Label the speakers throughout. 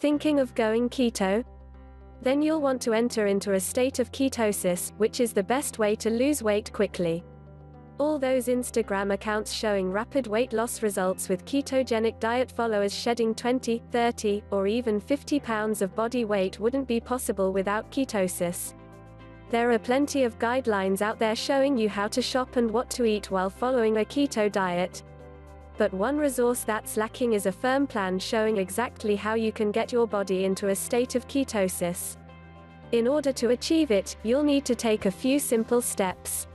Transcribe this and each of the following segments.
Speaker 1: Thinking of going keto? Then you'll want to enter into a state of ketosis, which is the best way to lose weight quickly. All those Instagram accounts showing rapid weight loss results with ketogenic diet followers shedding 20, 30, or even 50 pounds of body weight wouldn't be possible without ketosis. There are plenty of guidelines out there showing you how to shop and what to eat while following a keto diet. But one resource that's lacking is a firm plan showing exactly how you can get your body into a state of ketosis. In order to achieve it, you'll need to take a few simple steps.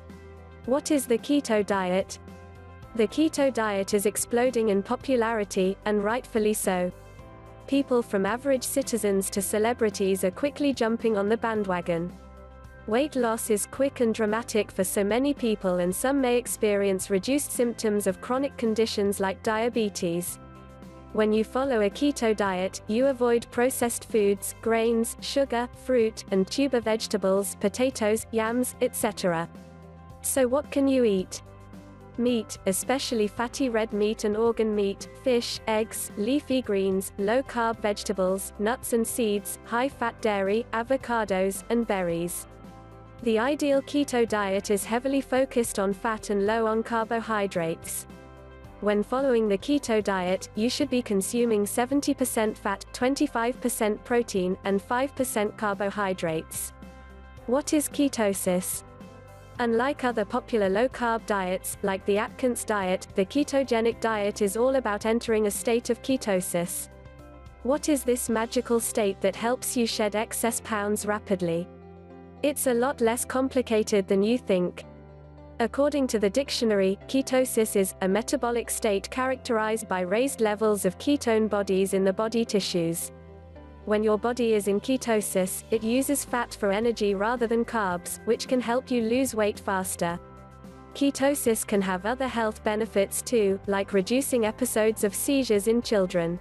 Speaker 1: What is the keto diet? The keto diet is exploding in popularity, and rightfully so. People from average citizens to celebrities are quickly jumping on the bandwagon. Weight loss is quick and dramatic for so many people, and some may experience reduced symptoms of chronic conditions like diabetes. When you follow a keto diet, you avoid processed foods, grains, sugar, fruit, and tuber vegetables, potatoes, yams, etc. So what can you eat? Meat, especially fatty red meat and organ meat, fish, eggs, leafy greens, low-carb vegetables, nuts and seeds, high-fat dairy, avocados, and berries. The ideal keto diet is heavily focused on fat and low on carbohydrates. When following the keto diet, you should be consuming 70% fat, 25% protein, and 5% carbohydrates. What is ketosis? Unlike other popular low-carb diets, like the Atkins diet, the ketogenic diet is all about entering a state of ketosis. What is this magical state that helps you shed excess pounds rapidly? It's a lot less complicated than you think. According to the dictionary, ketosis is a metabolic state characterized by raised levels of ketone bodies in the body tissues. When your body is in ketosis, it uses fat for energy rather than carbs, which can help you lose weight faster. Ketosis can have other health benefits too, like reducing episodes of seizures in children.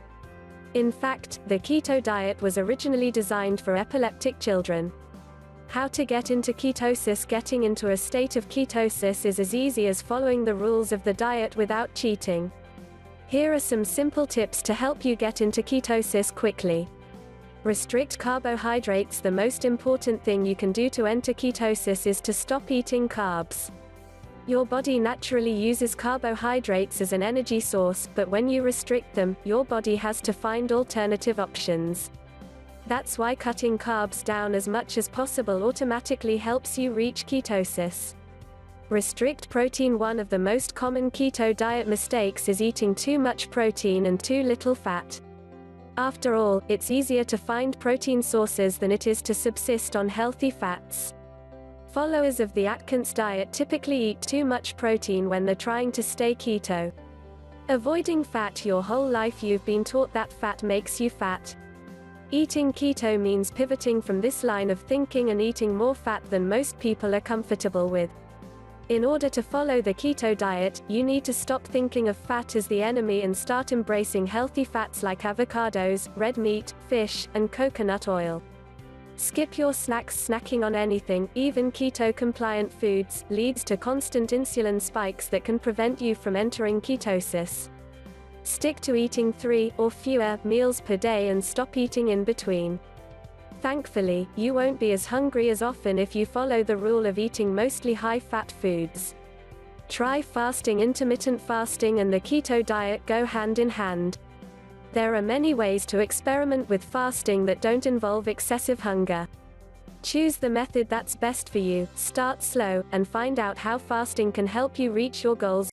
Speaker 1: In fact, the keto diet was originally designed for epileptic children. How to get into ketosis? Getting into a state of ketosis is as easy as following the rules of the diet without cheating. Here are some simple tips to help you get into ketosis quickly. Restrict carbohydrates. The most important thing you can do to enter ketosis is to stop eating carbs. Your body naturally uses carbohydrates as an energy source, but when you restrict them, your body has to find alternative options. That's why cutting carbs down as much as possible automatically helps you reach ketosis. Restrict protein. One of the most common keto diet mistakes is eating too much protein and too little fat. After all, it's easier to find protein sources than it is to subsist on healthy fats. Followers of the Atkins diet typically eat too much protein when they're trying to stay keto. Avoiding fat. Your whole life you've been taught that fat makes you fat. Eating keto means pivoting from this line of thinking and eating more fat than most people are comfortable with. In order to follow the keto diet, you need to stop thinking of fat as the enemy and start embracing healthy fats like avocados, red meat, fish, and coconut oil. Skip your snacks. Snacking on anything, even keto-compliant foods, leads to constant insulin spikes that can prevent you from entering ketosis. Stick to eating 3 or fewer meals per day and stop eating in between. Thankfully, you won't be as hungry as often if you follow the rule of eating mostly high-fat foods. Try fasting. Intermittent fasting and the keto diet go hand in hand. There are many ways to experiment with fasting that don't involve excessive hunger. Choose the method that's best for you, start slow, and find out how fasting can help you reach your goals.